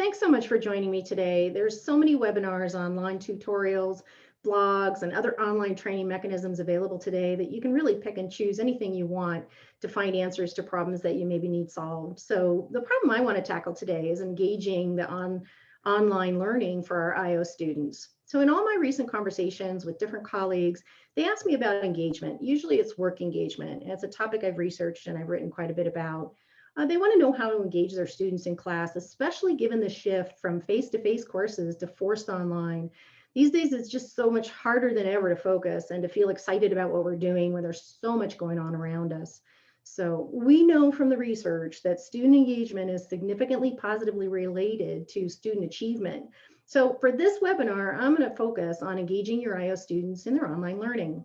thanks so much for joining me today. There's so many webinars, online tutorials, blogs, and other online training mechanisms available today that you can really pick and choose anything you want to find answers to problems that you maybe need solved. So the problem I want to tackle today is engaging the online learning for our IO students. So in all my recent conversations with different colleagues, they ask me about engagement. Usually it's work engagement. And it's a topic I've researched and I've written quite a bit about. They want to know how to engage their students in class, especially given the shift from face-to-face courses to forced online. These days, it's just so much harder than ever to focus and to feel excited about what we're doing when there's so much going on around us. So we know from the research that student engagement is significantly positively related to student achievement. So for this webinar, I'm going to focus on engaging your IO students in their online learning.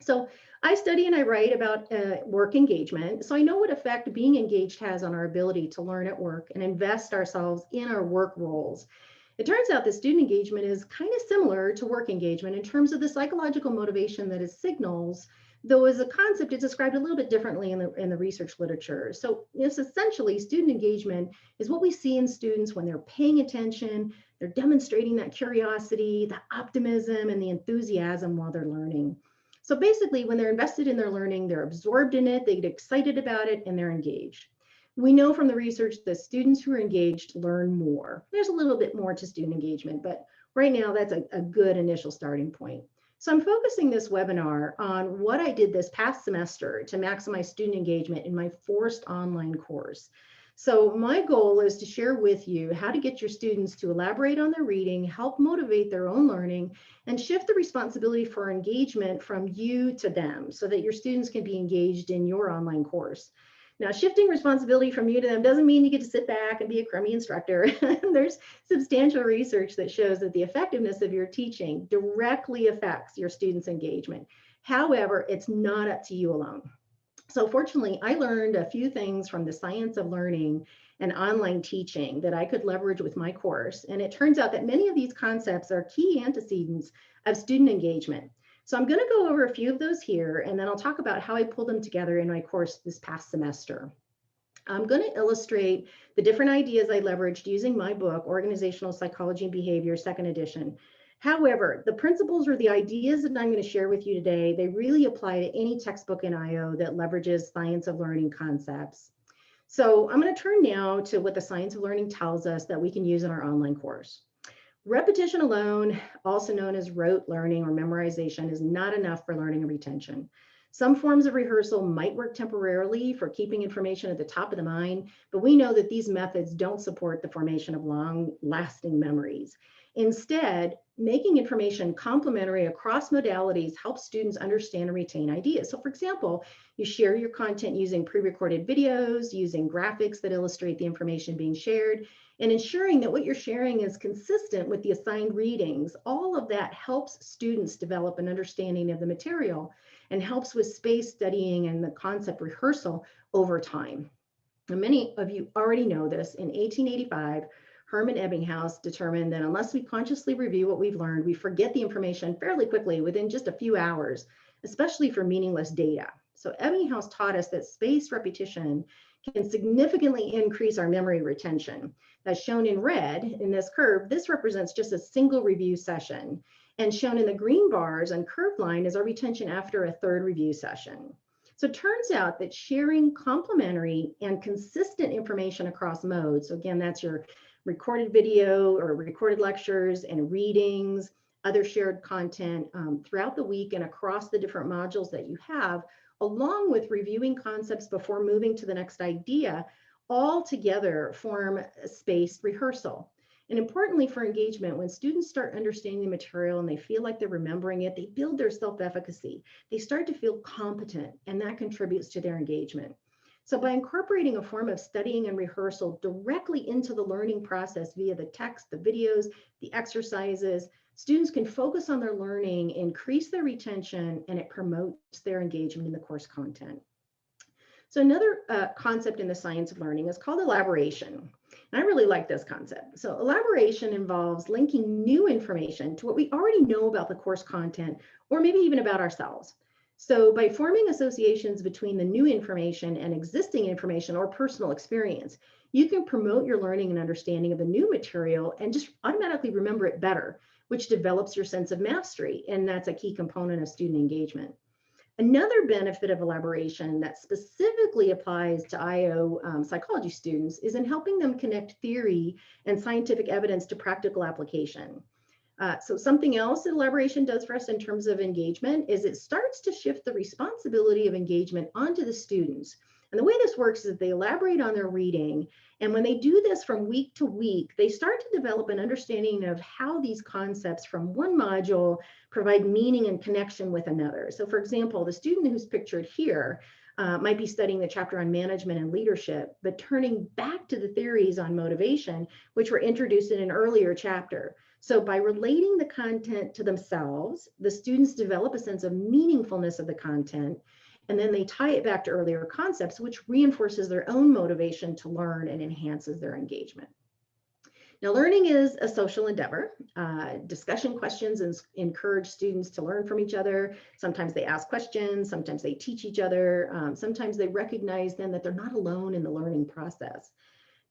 So I study and I write about work engagement, so I know what effect being engaged has on our ability to learn at work and invest ourselves in our work roles. It turns out that student engagement is kind of similar to work engagement in terms of the psychological motivation that it signals, though as a concept, it's described a little bit differently in the research literature. So it's essentially student engagement is what we see in students when they're paying attention, they're demonstrating that curiosity, the optimism, and the enthusiasm while they're learning. So basically, when they're invested in their learning, they're absorbed in it, they get excited about it, and they're engaged. We know from the research that students who are engaged learn more. There's a little bit more to student engagement, but right now that's a good initial starting point. So I'm focusing this webinar on what I did this past semester to maximize student engagement in my forced online course. So my goal is to share with you how to get your students to elaborate on their reading, help motivate their own learning, and shift the responsibility for engagement from you to them so that your students can be engaged in your online course. Now, shifting responsibility from you to them doesn't mean you get to sit back and be a crummy instructor. There's substantial research that shows that the effectiveness of your teaching directly affects your students' engagement. However, it's not up to you alone. So fortunately, I learned a few things from the science of learning and online teaching that I could leverage with my course. And it turns out that many of these concepts are key antecedents of student engagement. So I'm going to go over a few of those here, and then I'll talk about how I pulled them together in my course this past semester. I'm going to illustrate the different ideas I leveraged using my book, Organizational Psychology and Behavior, second edition. However, the principles or the ideas that I'm going to share with you today, they really apply to any textbook in IO that leverages science of learning concepts. So I'm going to turn now to what the science of learning tells us that we can use in our online course. Repetition alone, also known as rote learning or memorization, is not enough for learning and retention. Some forms of rehearsal might work temporarily for keeping information at the top of the mind, but we know that these methods don't support the formation of long-lasting memories. Instead, making information complementary across modalities helps students understand and retain ideas. So for example, you share your content using pre-recorded videos, using graphics that illustrate the information being shared, and ensuring that what you're sharing is consistent with the assigned readings. All of that helps students develop an understanding of the material and helps with space studying and the concept rehearsal over time. And many of you already know this. In 1885, Hermann Ebbinghaus determined that unless we consciously review what we've learned, we forget the information fairly quickly within just a few hours, especially for meaningless data. So Ebbinghaus taught us that spaced repetition can significantly increase our memory retention. As shown in red in this curve, this represents just a single review session. And shown in the green bars and curved line is our retention after a third review session. So it turns out that sharing complementary and consistent information across modes, so again, that's your recorded video or recorded lectures and readings, other shared content throughout the week and across the different modules that you have, along with reviewing concepts before moving to the next idea, all together form a spaced rehearsal. And importantly for engagement, when students start understanding the material and they feel like they're remembering it, they build their self-efficacy. They start to feel competent, and that contributes to their engagement. So by incorporating a form of studying and rehearsal directly into the learning process via the text, the videos, the exercises, students can focus on their learning, increase their retention, and it promotes their engagement in the course content. So another concept in the science of learning is called elaboration. And I really like this concept. So elaboration involves linking new information to what we already know about the course content, or maybe even about ourselves. So by forming associations between the new information and existing information or personal experience, you can promote your learning and understanding of the new material and just automatically remember it better, which develops your sense of mastery. And that's a key component of student engagement. Another benefit of elaboration that specifically applies to IO psychology students is in helping them connect theory and scientific evidence to practical application. So something else that elaboration does for us in terms of engagement is it starts to shift the responsibility of engagement onto the students. And the way this works is they elaborate on their reading. And when they do this from week to week, they start to develop an understanding of how these concepts from one module provide meaning and connection with another. So for example, the student who's pictured here might be studying the chapter on management and leadership, but turning back to the theories on motivation, which were introduced in an earlier chapter. So by relating the content to themselves, the students develop a sense of meaningfulness of the content, and then they tie it back to earlier concepts, which reinforces their own motivation to learn and enhances their engagement. Now, learning is a social endeavor. Discussion questions encourage students to learn from each other. Sometimes they ask questions, sometimes they teach each other, sometimes they recognize then that they're not alone in the learning process.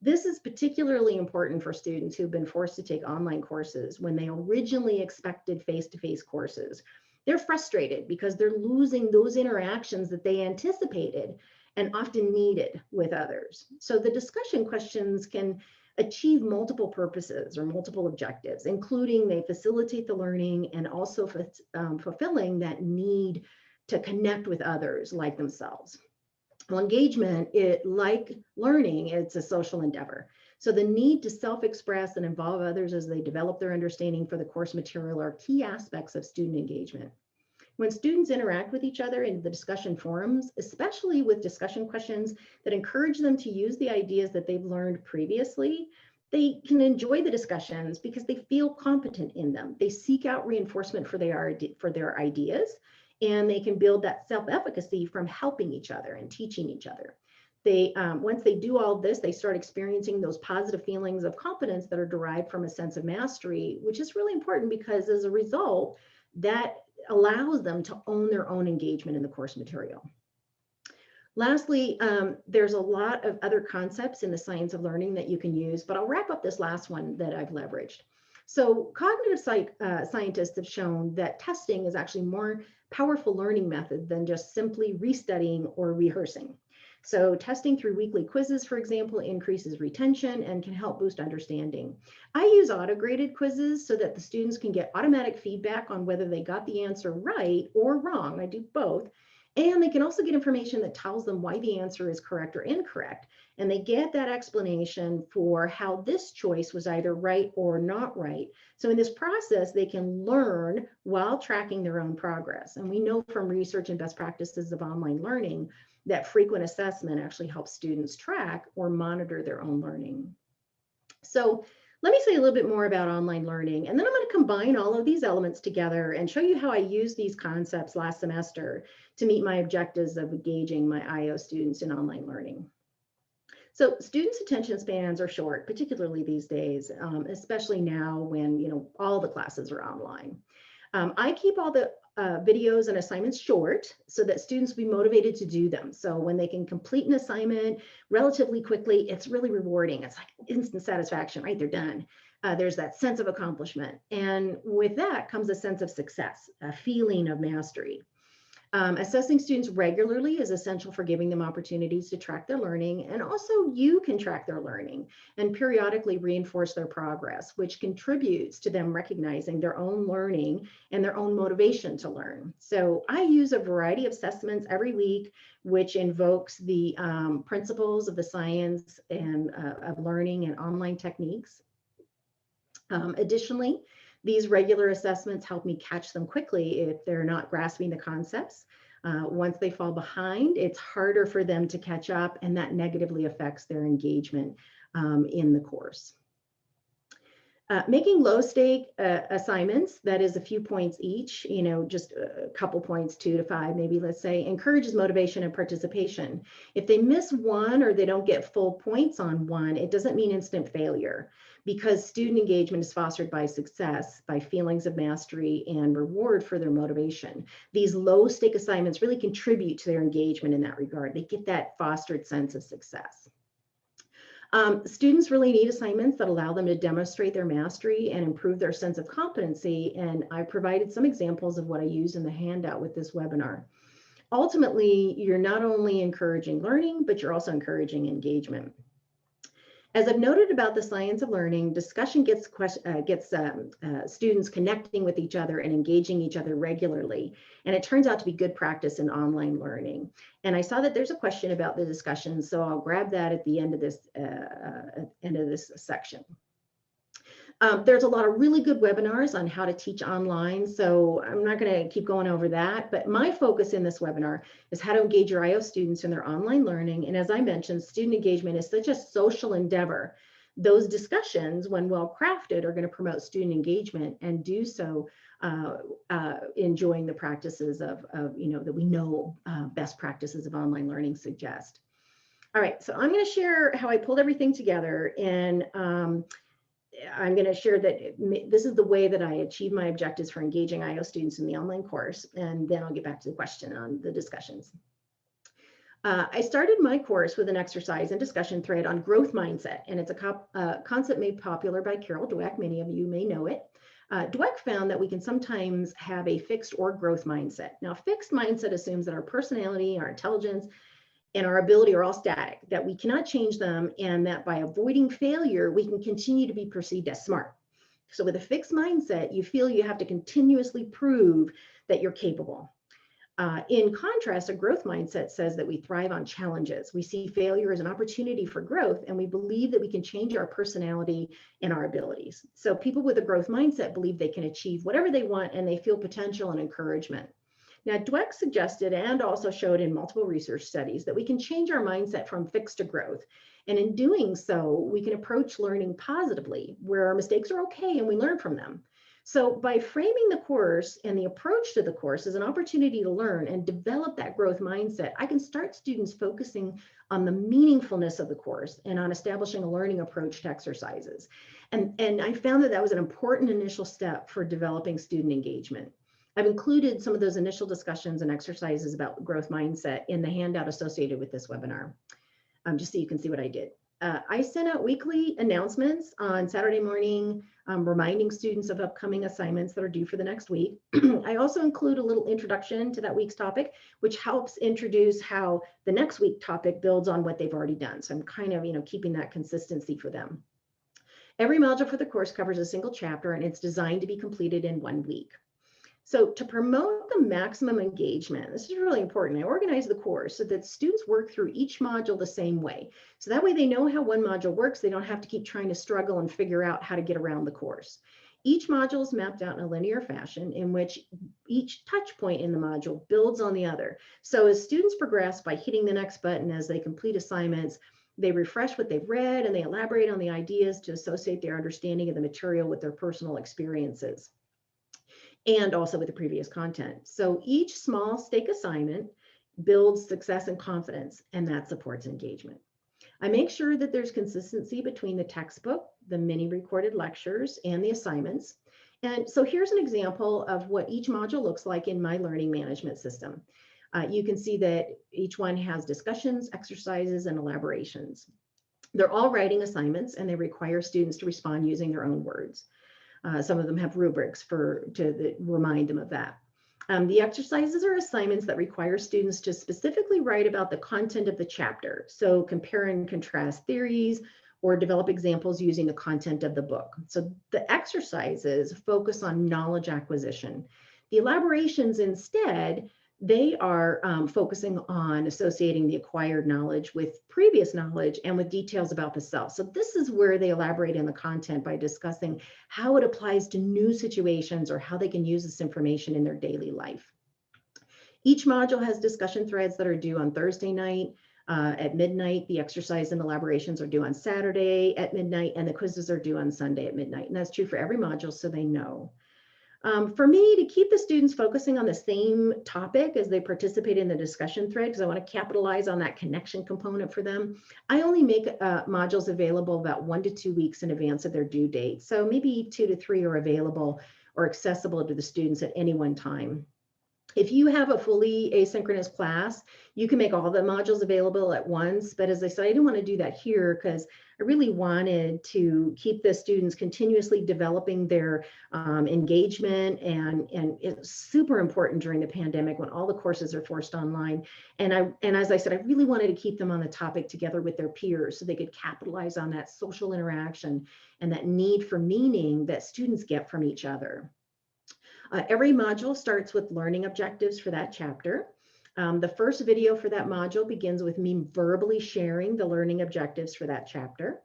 This is particularly important for students who've been forced to take online courses when they originally expected face-to-face courses. They're frustrated because they're losing those interactions that they anticipated and often needed with others. So the discussion questions can achieve multiple purposes or multiple objectives, including they facilitate the learning and also fulfilling that need to connect with others like themselves. Well, engagement, like learning, it's a social endeavor. So the need to self-express and involve others as they develop their understanding for the course material are key aspects of student engagement. When students interact with each other in the discussion forums, especially with discussion questions that encourage them to use the ideas that they've learned previously, they can enjoy the discussions because they feel competent in them. They seek out reinforcement for their ideas, and they can build that self-efficacy from helping each other and teaching each other. Once they do all of this, they start experiencing those positive feelings of competence that are derived from a sense of mastery, which is really important because as a result, that allows them to own their own engagement in the course material. Lastly, there's a lot of other concepts in the science of learning that you can use, but I'll wrap up this last one that I've leveraged. So cognitive scientists have shown that testing is actually more powerful learning method than just simply restudying or rehearsing. So testing through weekly quizzes, for example, increases retention and can help boost understanding. I use auto-graded quizzes so that the students can get automatic feedback on whether they got the answer right or wrong. I do both. And they can also get information that tells them why the answer is correct or incorrect. And they get that explanation for how this choice was either right or not right. So in this process, they can learn while tracking their own progress. And we know from research and best practices of online learning that frequent assessment actually helps students track or monitor their own learning. So let me say a little bit more about online learning, and then I'm going to combine all of these elements together and show you how I used these concepts last semester to meet my objectives of engaging my IO students in online learning. So students' attention spans are short, particularly these days, especially now when all the classes are online. I keep all the videos and assignments short so that students will be motivated to do them. So when they can complete an assignment relatively quickly, it's really rewarding. It's like instant satisfaction, right? They're done. There's that sense of accomplishment. And with that comes a sense of success, a feeling of mastery. Assessing students regularly is essential for giving them opportunities to track their learning, and also you can track their learning and periodically reinforce their progress, which contributes to them recognizing their own learning and their own motivation to learn. So I use a variety of assessments every week, which invokes the principles of the science and of learning and online techniques. Additionally, these regular assessments help me catch them quickly if they're not grasping the concepts. Once they fall behind, it's harder for them to catch up, and that negatively affects their engagement in the course. Making low-stake assignments, that is a few points each, just a couple points, 2 to 5, maybe let's say, encourages motivation and participation. If they miss one or they don't get full points on one, it doesn't mean instant failure. because student engagement is fostered by success, by feelings of mastery and reward for their motivation. These low stake assignments really contribute to their engagement in that regard. They get that fostered sense of success. Students really need assignments that allow them to demonstrate their mastery and improve their sense of competency. And I provided some examples of what I use in the handout with this webinar. Ultimately, you're not only encouraging learning, but you're also encouraging engagement. As I've noted about the science of learning, discussion gets students connecting with each other and engaging each other regularly. And it turns out to be good practice in online learning. And I saw that there's a question about the discussion, so I'll grab that at the end of this section. There's a lot of really good webinars on how to teach online, so I'm not going to keep going over that, but my focus in this webinar is how to engage your IO students in their online learning. And as I mentioned, student engagement is such a social endeavor. Those discussions, when well crafted, are going to promote student engagement and do so enjoying the practices of that we know best practices of online learning suggest. All right, so I'm going to share how I pulled everything together, and I'm going to share that this is the way that I achieve my objectives for engaging IO students in the online course, and then I'll get back to the question on the discussions. I started my course with an exercise and discussion thread on growth mindset, and it's a concept made popular by Carol Dweck. Many of you may know it. Dweck found that we can sometimes have a fixed or growth mindset. Now, fixed mindset assumes that our personality, our intelligence, and our ability are all static, that we cannot change them, and that by avoiding failure, we can continue to be perceived as smart. So with a fixed mindset, you feel you have to continuously prove that you're capable. In contrast, a growth mindset says that we thrive on challenges. We see failure as an opportunity for growth, and we believe that we can change our personality and our abilities. So people with a growth mindset believe they can achieve whatever they want, and they feel potential and encouragement. Now, Dweck suggested and also showed in multiple research studies that we can change our mindset from fixed to growth. And in doing so, we can approach learning positively, where our mistakes are okay and we learn from them. So by framing the course and the approach to the course as an opportunity to learn and develop that growth mindset, I can start students focusing on the meaningfulness of the course and on establishing a learning approach to exercises. And I found that that was an important initial step for developing student engagement. I've included some of those initial discussions and exercises about growth mindset in the handout associated with this webinar, just so you can see what I did. I sent out weekly announcements on Saturday morning, reminding students of upcoming assignments that are due for the next week. I also include a little introduction to that week's topic, which helps introduce how the next week topic builds on what they've already done. So I'm kind of, keeping that consistency for them. Every module for the course covers a single chapter, and it's designed to be completed in 1 week. So to promote the maximum engagement, this is really important. I organize the course so that students work through each module the same way. So that way they know how one module works. They don't have to keep trying to struggle and figure out how to get around the course. Each module is mapped out in a linear fashion in which each touch point in the module builds on the other. So as students progress by hitting the next button as they complete assignments, they refresh what they've read and they elaborate on the ideas to associate their understanding of the material with their personal experiences, and also with the previous content. So each small stake assignment builds success and confidence, and that supports engagement. I make sure that there's consistency between the textbook, the mini recorded lectures, and the assignments. And so here's an example of what each module looks like in my learning management system. You can see that each one has discussions, exercises, and elaborations. They're all writing assignments, and they require students to respond using their own words. Some of them have rubrics to remind them of that. The exercises are assignments that require students to specifically write about the content of the chapter. So compare and contrast theories or develop examples using the content of the book. So the exercises focus on knowledge acquisition. The elaborations instead, they are focusing on associating the acquired knowledge with previous knowledge and with details about the self. So this is where they elaborate in the content by discussing how it applies to new situations or how they can use this information in their daily life. Each module has discussion threads that are due on Thursday night at midnight. The exercise and elaborations are due on Saturday at midnight, and the quizzes are due on Sunday at midnight. And that's true for every module, so they know. For me, to keep the students focusing on the same topic as they participate in the discussion thread, because I want to capitalize on that connection component for them, I only make modules available about 1 to 2 weeks in advance of their due date. So maybe 2 to 3 are available or accessible to the students at any one time. If you have a fully asynchronous class, you can make all the modules available at once. But as I said, I didn't want to do that here because I really wanted to keep the students continuously developing their engagement. And it's super important during the pandemic when all the courses are forced online. And as I said, I really wanted to keep them on the topic together with their peers so they could capitalize on that social interaction and that need for meaning that students get from each other. Every module starts with learning objectives for that chapter. The first video for that module begins with me verbally sharing the learning objectives for that chapter.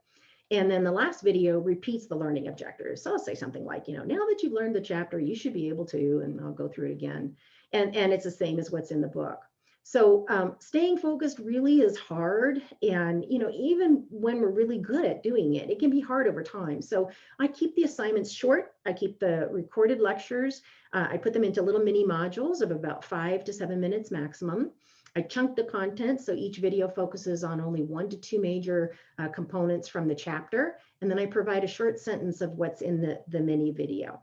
And then the last video repeats the learning objectives. So I'll say something like, now that you've learned the chapter, you should be able to, and I'll go through it again. And it's the same as what's in the book. So staying focused really is hard. And, even when we're really good at doing it, it can be hard over time. So I keep the assignments short. I keep the recorded lectures. I put them into little mini modules of about 5 to 7 minutes maximum. I chunk the content, so each video focuses on only 1 to 2 major components from the chapter. And then I provide a short sentence of what's in the mini video.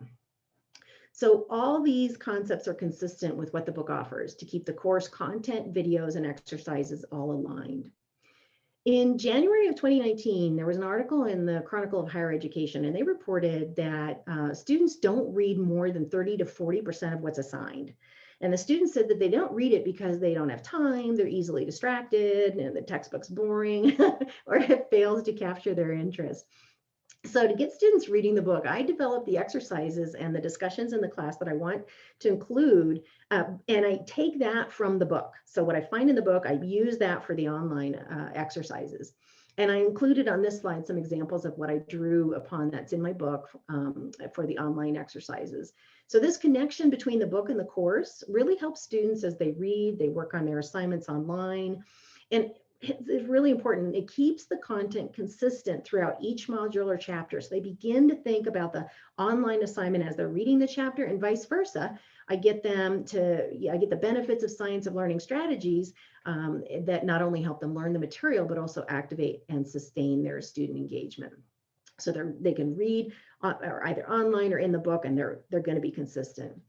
So all these concepts are consistent with what the book offers to keep the course content, videos, and exercises all aligned. In January of 2019, there was an article in the Chronicle of Higher Education, and they reported that students don't read more than 30 to 40% of what's assigned. And the students said that they don't read it because they don't have time, they're easily distracted, and the textbook's boring, or it fails to capture their interest. So to get students reading the book, I developed the exercises and the discussions in the class that I want to include, and I take that from the book. So what I find in the book, I use that for the online exercises. And I included on this slide some examples of what I drew upon that's in my book for the online exercises. So this connection between the book and the course really helps students as they read, they work on their assignments online. And it's really important. It keeps the content consistent throughout each module or chapter. So they begin to think about the online assignment as they're reading the chapter, and vice versa. I get the benefits of science of learning strategies that not only help them learn the material, but also activate and sustain their student engagement. So they can read or either online or in the book, and they're going to be consistent.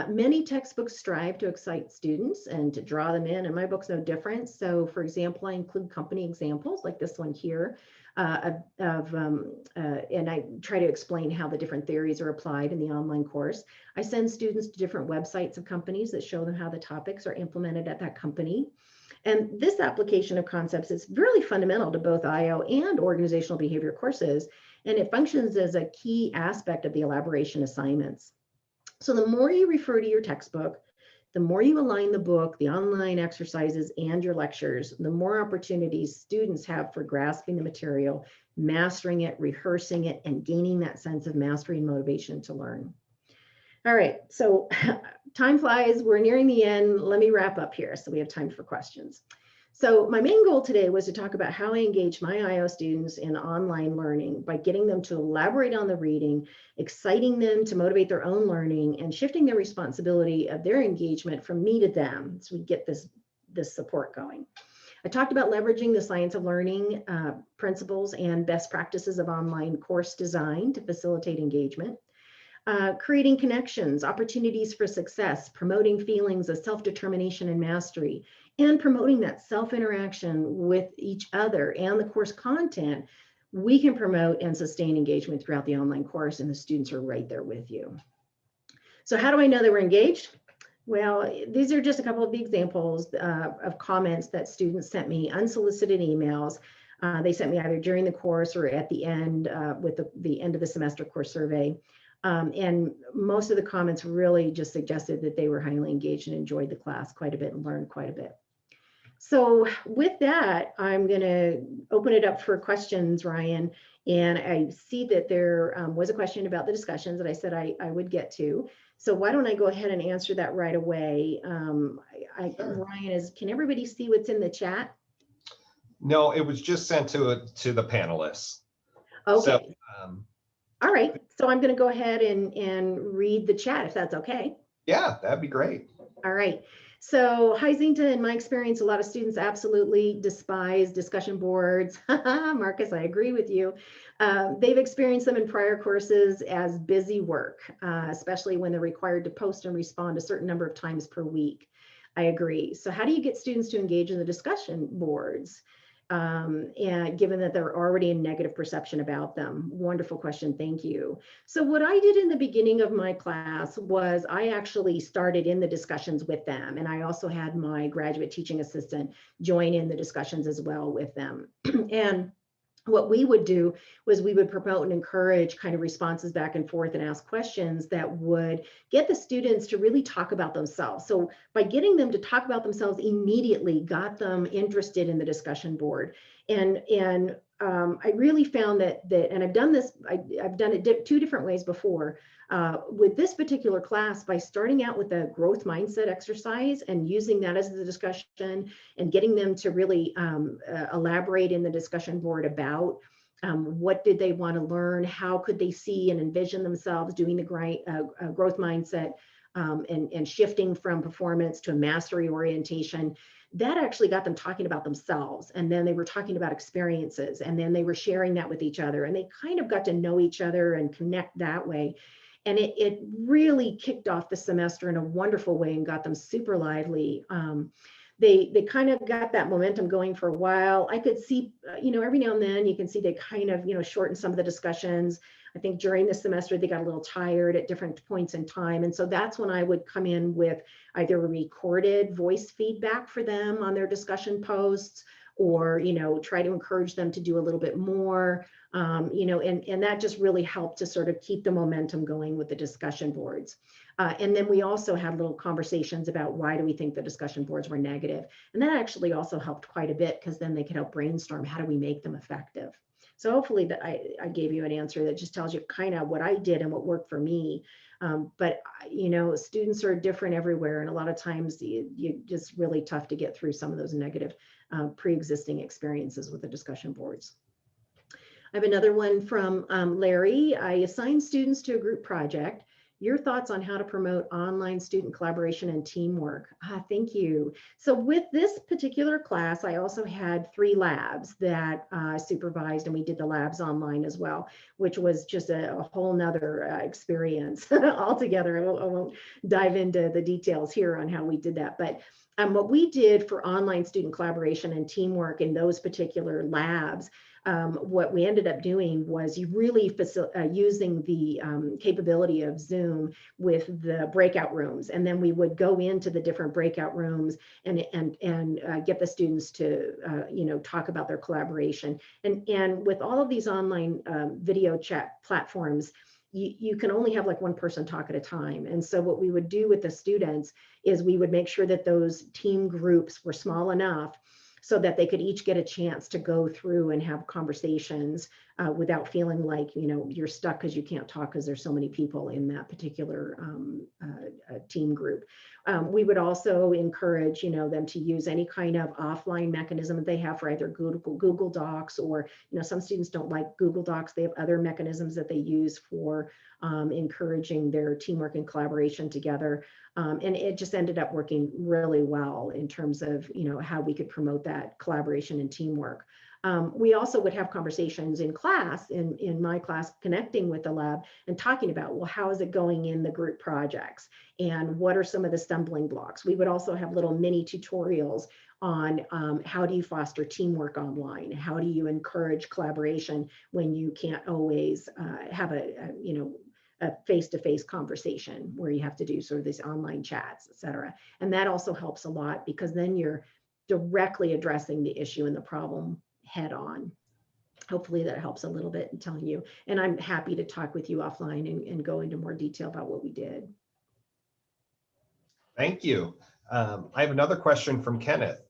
Many textbooks strive to excite students and to draw them in, and my book's no different. So for example, I include company examples like this one here, and I try to explain how the different theories are applied in the online course. I send students to different websites of companies that show them how the topics are implemented at that company. And this application of concepts is really fundamental to both IO and organizational behavior courses, and it functions as a key aspect of the elaboration assignments. So the more you refer to your textbook, the more you align the book, the online exercises, and your lectures, the more opportunities students have for grasping the material, mastering it, rehearsing it, and gaining that sense of mastery and motivation to learn. All right, so time flies. We're nearing the end. Let me wrap up here so we have time for questions. So my main goal today was to talk about how I engage my IO students in online learning by getting them to elaborate on the reading, exciting them to motivate their own learning, and shifting the responsibility of their engagement from me to them so we get this support going. I talked about leveraging the science of learning principles and best practices of online course design to facilitate engagement. Creating connections, opportunities for success, promoting feelings of self-determination and mastery, and promoting that self-interaction with each other and the course content, we can promote and sustain engagement throughout the online course, and the students are right there with you. So how do I know they were engaged? Well, these are just a couple of the examples of comments that students sent me, unsolicited emails. They sent me either during the course or at the end with the end of the semester course survey. And most of the comments really just suggested that they were highly engaged and enjoyed the class quite a bit and learned quite a bit. So with that, I'm going to open it up for questions, Ryan. And I see that there was a question about the discussions that I said I would get to. So why don't I go ahead and answer that right away? Sure. Ryan, can everybody see what's in the chat? No, it was just sent to the panelists. Okay. So, All right, so I'm going to go ahead and read the chat if that's okay. Yeah, that'd be great. All right. So, hi Zinta. In my experience, a lot of students absolutely despise discussion boards. Marcus, I agree with you. They've experienced them in prior courses as busy work, especially when they're required to post and respond a certain number of times per week. I agree. So, how do you get students to engage in the discussion boards? And given that they're already a negative perception about them? Wonderful question. Thank you. So what I did in the beginning of my class was I actually started in the discussions with them. And I also had my graduate teaching assistant join in the discussions as well with them. And what we would do was we would promote and encourage kind of responses back and forth and ask questions that would get the students to really talk about themselves. So by getting them to talk about themselves immediately got them interested in the discussion board. And I really found that and I've done this, I've done it two different ways before. With this particular class, by starting out with a growth mindset exercise and using that as the discussion and getting them to really elaborate in the discussion board about what did they want to learn, how could they see and envision themselves doing the growth mindset and shifting from performance to a mastery orientation. That actually got them talking about themselves. And then they were talking about experiences, and then they were sharing that with each other, and they kind of got to know each other and connect that way. And it really kicked off the semester in a wonderful way and got them super lively. They kind of got that momentum going for a while. I could see, every now and then you can see they kind of, shorten some of the discussions. I think during the semester, they got a little tired at different points in time. And so that's when I would come in with either a recorded voice feedback for them on their discussion posts, or, try to encourage them to do a little bit more, and that just really helped to sort of keep the momentum going with the discussion boards. And then we also had little conversations about why do we think the discussion boards were negative. And that actually also helped quite a bit, because then they could help brainstorm how do we make them effective. So hopefully that I gave you an answer that just tells you kind of what I did and what worked for me. But students are different everywhere, and a lot of times you just really tough to get through some of those negative pre-existing experiences with the discussion boards. I have another one from Larry. I assign students to a group project. Your thoughts on how to promote online student collaboration and teamwork? Thank you. So with this particular class, I also had 3 labs that I supervised, and we did the labs online as well, which was just a whole nother experience altogether. I won't dive into the details here on how we did that, but what we did for online student collaboration and teamwork in those particular labs, what we ended up doing was really using the capability of Zoom with the breakout rooms. And then we would go into the different breakout rooms and get the students to, talk about their collaboration. And with all of these online video chat platforms, you can only have like one person talk at a time. And so what we would do with the students is we would make sure that those team groups were small enough so that they could each get a chance to go through and have conversations without feeling like, you're stuck because you can't talk because there's so many people in that particular team group. We would also encourage, them to use any kind of offline mechanism that they have for either Google Docs, or, some students don't like Google Docs. They have other mechanisms that they use for encouraging their teamwork and collaboration together. And it just ended up working really well in terms of, how we could promote that collaboration and teamwork. We also would have conversations in class, in my class, connecting with the lab and talking about, well, how is it going in the group projects? And what are some of the stumbling blocks? We would also have little mini tutorials on how do you foster teamwork online? How do you encourage collaboration when you can't always have a face-to-face conversation where you have to do sort of these online chats, et cetera. And that also helps a lot, because then you're directly addressing the issue and the problem head on. Hopefully that helps a little bit in telling you. And I'm happy to talk with you offline and go into more detail about what we did. Thank you. I have another question from Kenneth.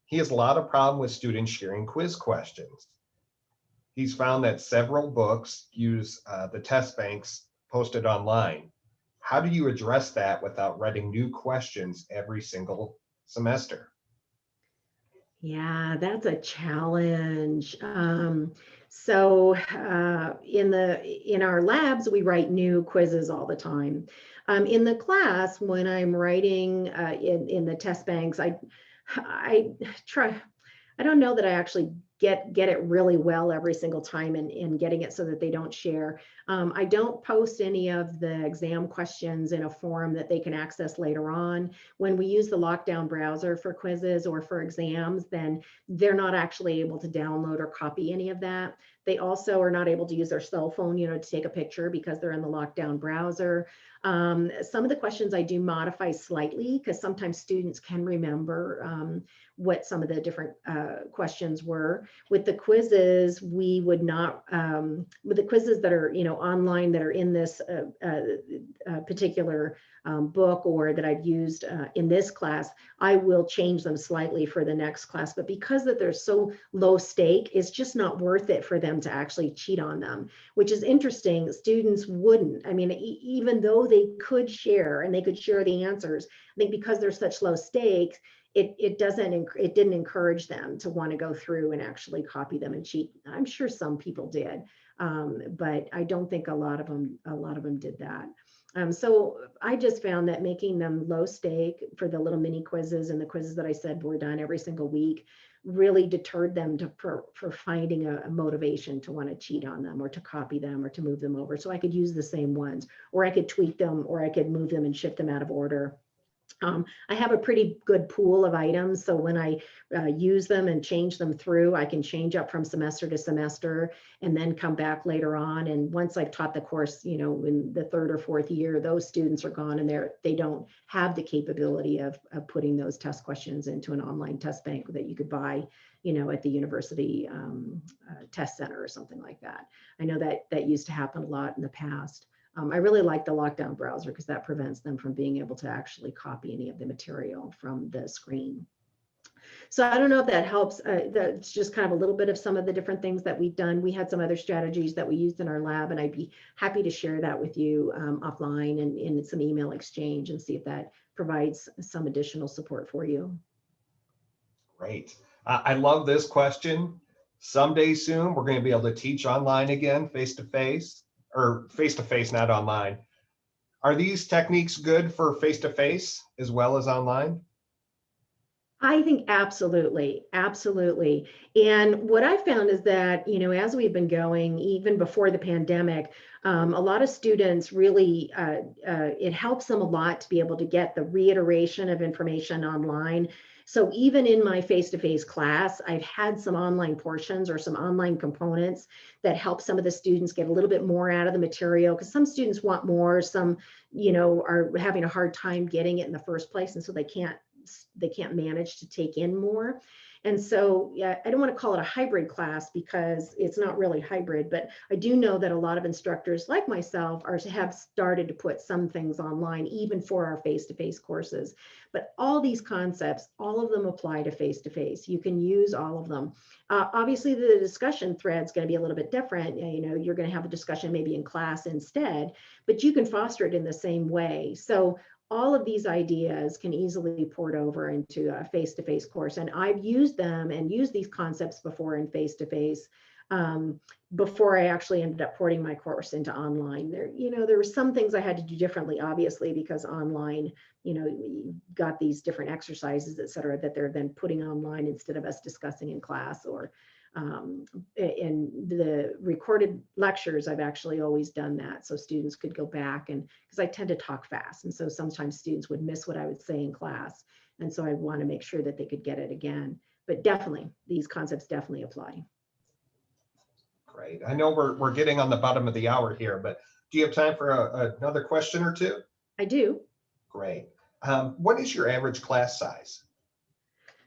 He has a lot of problem with students sharing quiz questions. He's found that several books use the test banks posted online. How do you address that without writing new questions every single semester? Yeah, that's a challenge. So in our labs, we write new quizzes all the time. In the class, when I'm writing in the test banks, I try. I don't know that I actually get it really well every single time in getting it so that they don't share. I don't post any of the exam questions in a forum that they can access later on. When we use the lockdown browser for quizzes or for exams, then they're not actually able to download or copy any of that. They also are not able to use their cell phone, to take a picture because they're in the lockdown browser. Some of the questions I do modify slightly because sometimes students can remember what some of the different questions were. With the quizzes, we would not, with the quizzes that are, online that are in this particular book or that I've used in this class, I will change them slightly for the next class. But because that they're so low stake, it's just not worth it for them to actually cheat on them, which is interesting. Students wouldn't. I mean, even though they could share and they could share the answers, I think because they're such low stakes, it didn't encourage them to want to go through and actually copy them and cheat. I'm sure some people did, but I don't think a lot of them did that. So I just found that making them low stake for the little mini quizzes and the quizzes that I said were done every single week really deterred them for finding a motivation to want to cheat on them or to copy them or to move them over. So I could use the same ones, or I could tweak them, or I could move them and shift them out of order. I have a pretty good pool of items, so when I use them and change them through, I can change up from semester to semester and then come back later on. And once I've taught the course, in the third or fourth year, those students are gone and they don't have the capability of putting those test questions into an online test bank that you could buy, at the university test center or something like that. I know that used to happen a lot in the past. I really like the lockdown browser because that prevents them from being able to actually copy any of the material from the screen. So I don't know if that helps. That's just kind of a little bit of some of the different things that we've done. We had some other strategies that we used in our lab, and I'd be happy to share that with you offline and in some email exchange and see if that provides some additional support for you. Great. I love this question. Someday soon, we're going to be able to teach online again, face-to-face, or face-to-face, not online. Are these techniques good for face-to-face as well as online? I think absolutely, absolutely. And what I found is that, as we've been going, even before the pandemic, a lot of students really, it helps them a lot to be able to get the reiteration of information online. So even in my face-to-face class, I've had some online portions or some online components that help some of the students get a little bit more out of the material, because some students want more, some, are having a hard time getting it in the first place, and so they can't manage to take in more. And so, yeah, I don't want to call it a hybrid class because it's not really hybrid, but I do know that a lot of instructors like myself have started to put some things online, even for our face-to-face courses. But all these concepts, all of them apply to face-to-face. You can use all of them. Obviously, the discussion thread is going to be a little bit different. You're going to have a discussion maybe in class instead, but you can foster it in the same way. So all of these ideas can easily be poured over into a face-to-face course. And I've used them and used these concepts before in face-to-face before I actually ended up porting my course into online. There were some things I had to do differently, obviously, because online, you got these different exercises, et cetera, that they're then putting online instead of us discussing in class. Or in the recorded lectures, I've actually always done that. So students could go back, and because I tend to talk fast. And so sometimes students would miss what I would say in class. And so I want to make sure that they could get it again. But definitely, these concepts definitely apply. Great. I know we're getting on the bottom of the hour here, but do you have time for another question or two? I do. Great. What is your average class size?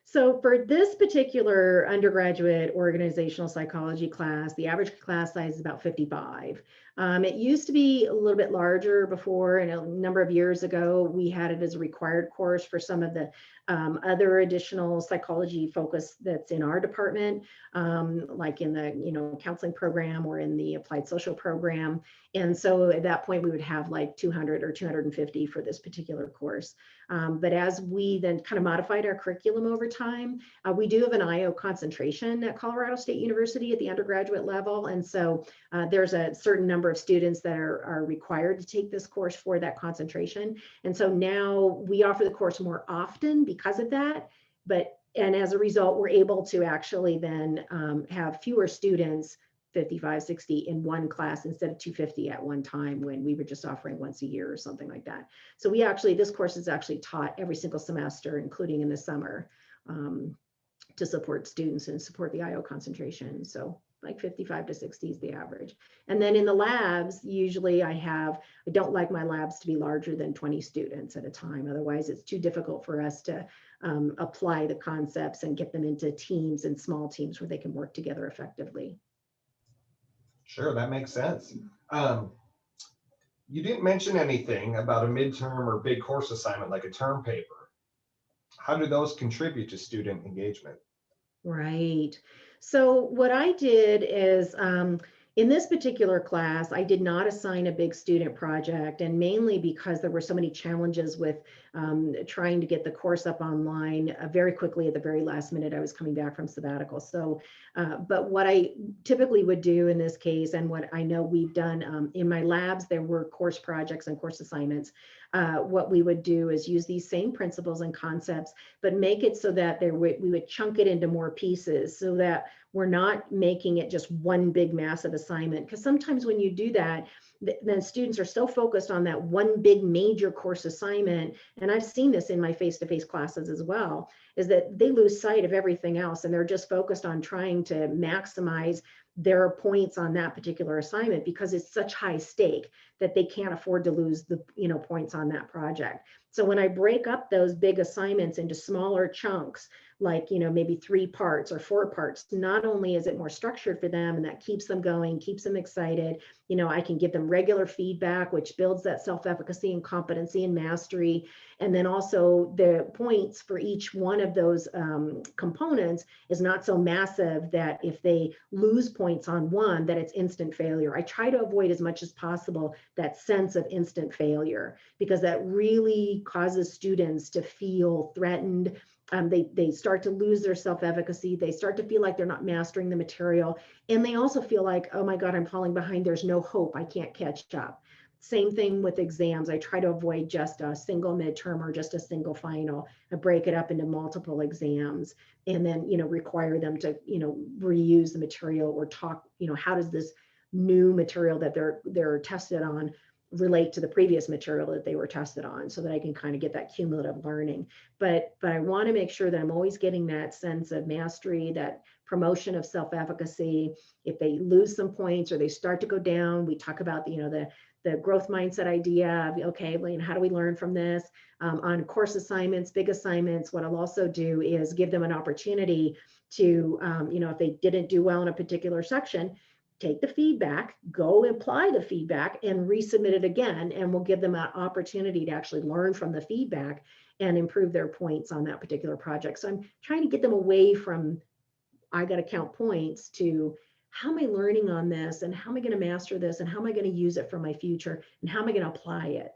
So for this particular undergraduate organizational psychology class, the average class size is about 55. It used to be a little bit larger before, and a number of years ago, we had it as a required course for some of the other additional psychology focus that's in our department, like in the counseling program or in the applied social program. And so at that point, we would have like 200 or 250 for this particular course. But as we then kind of modified our curriculum over time, we do have an IO concentration at Colorado State University at the undergraduate level. And so there's a certain number of students that are required to take this course for that concentration. And so now we offer the course more often because of that. And as a result, we're able to actually then have fewer students, 55, 60 in one class instead of 250 at one time when we were just offering once a year or something like that. So this course is actually taught every single semester, including in the summer, to support students and support the IO concentration. So like 55 to 60 is the average. And then in the labs, usually I don't like my labs to be larger than 20 students at a time. Otherwise, it's too difficult for us to apply the concepts and get them into teams and small teams where they can work together effectively. Sure, that makes sense. You didn't mention anything about a midterm or big course assignment like a term paper. How do those contribute to student engagement? Right. So what I did is in this particular class, I did not assign a big student project, and mainly because there were so many challenges with trying to get the course up online very quickly at the very last minute. I was coming back from sabbatical. So, but what I typically would do in this case, and what I know we've done in my labs, there were course projects and course assignments. What we would do is use these same principles and concepts, but make it so that we would chunk it into more pieces so that we're not making it just one big massive assignment. Because sometimes when you do that, then students are so focused on that one big major course assignment, and I've seen this in my face-to-face classes as well, is that they lose sight of everything else and they're just focused on trying to maximize their points on that particular assignment because it's such high stake that they can't afford to lose the points on that project. So when I break up those big assignments into smaller chunks, like maybe 3 parts or 4 parts, not only is it more structured for them and that keeps them going, keeps them excited, I can give them regular feedback, which builds that self-efficacy and competency and mastery. And then also the points for each one of those components is not so massive that if they lose points on one, that it's instant failure. I try to avoid as much as possible that sense of instant failure, because that really causes students to feel threatened. They start to lose their self-efficacy. They start to feel like they're not mastering the material. And they also feel like, oh my God, I'm falling behind. There's no hope. I can't catch up. Same thing with exams. I try to avoid just a single midterm or just a single final. I break it up into multiple exams and then, require them to, reuse the material or talk, how does this new material that they're tested on relate to the previous material that they were tested on, so that I can kind of get that cumulative learning. But I want to make sure that I'm always getting that sense of mastery, that promotion of self-efficacy. If they lose some points or they start to go down, we talk about the growth mindset idea of, okay, how do we learn from this? On course assignments, big assignments, what I'll also do is give them an opportunity to, if they didn't do well in a particular section, take the feedback, go apply the feedback and resubmit it again. And we'll give them an opportunity to actually learn from the feedback and improve their points on that particular project. So I'm trying to get them away from, I got to count points, to how am I learning on this, and how am I going to master this, and how am I going to use it for my future, and how am I going to apply it?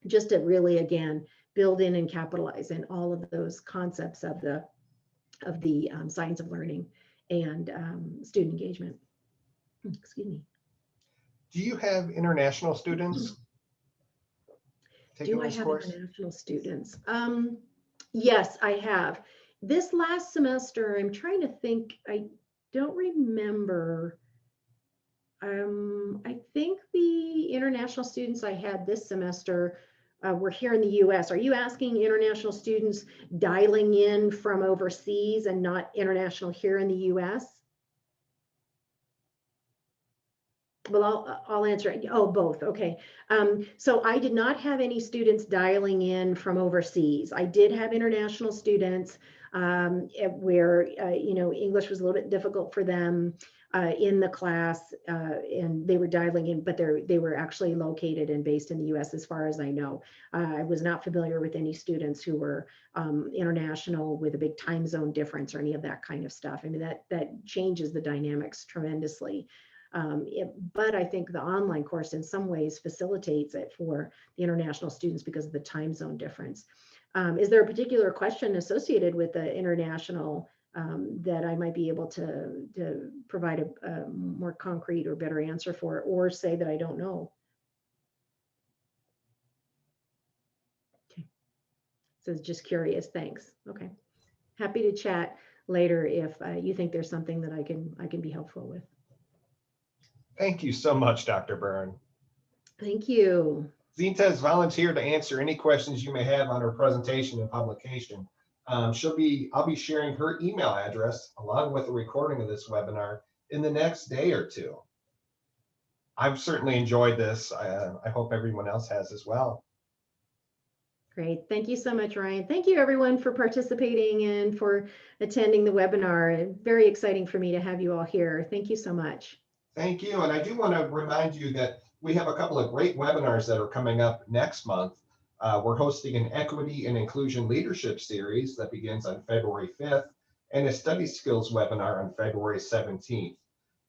Just to really, again, build in and capitalize in all of those concepts of the science of learning and student engagement. Excuse me. Do you have international students taking this course? Do I have international students? Yes, I have. This last semester, I'm trying to think, I don't remember. I think the international students I had this semester were here in the US. Are you asking international students dialing in from overseas and not international here in the US? Well, I'll answer. Oh, both. Okay. So I did not have any students dialing in from overseas. I did have international students where, English was a little bit difficult for them in the class, and they were dialing in, but they were actually located and based in the U.S. as far as I know. I was not familiar with any students who were international with a big time zone difference or any of that kind of stuff. I mean, that changes the dynamics tremendously. But I think the online course in some ways facilitates it for the international students because of the time zone difference. Is there a particular question associated with the international that I might be able to provide a more concrete or better answer for, or say that I don't know? Okay. So just curious, thanks. Okay. Happy to chat later if you think there's something that I can be helpful with. Thank you so much, Dr. Byrne. Thank you. Zinta has volunteered to answer any questions you may have on her presentation and publication. I'll be sharing her email address along with a recording of this webinar in the next day or two. I've certainly enjoyed this. I hope everyone else has as well. Great. Thank you so much, Ryan. Thank you everyone for participating and for attending the webinar. Very exciting for me to have you all here. Thank you so much. Thank you. And I do want to remind you that we have a couple of great webinars that are coming up next month. We're hosting an Equity and Inclusion Leadership Series that begins on February 5th and a Study Skills webinar on February 17th.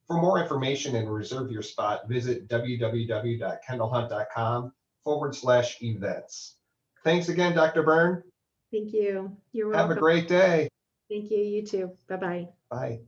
For more information and reserve your spot, visit www.kendallhunt.com/events. Thanks again, Dr. Byrne. Thank you. You're welcome. Have a great day. Thank you. You too. Bye-bye. Bye.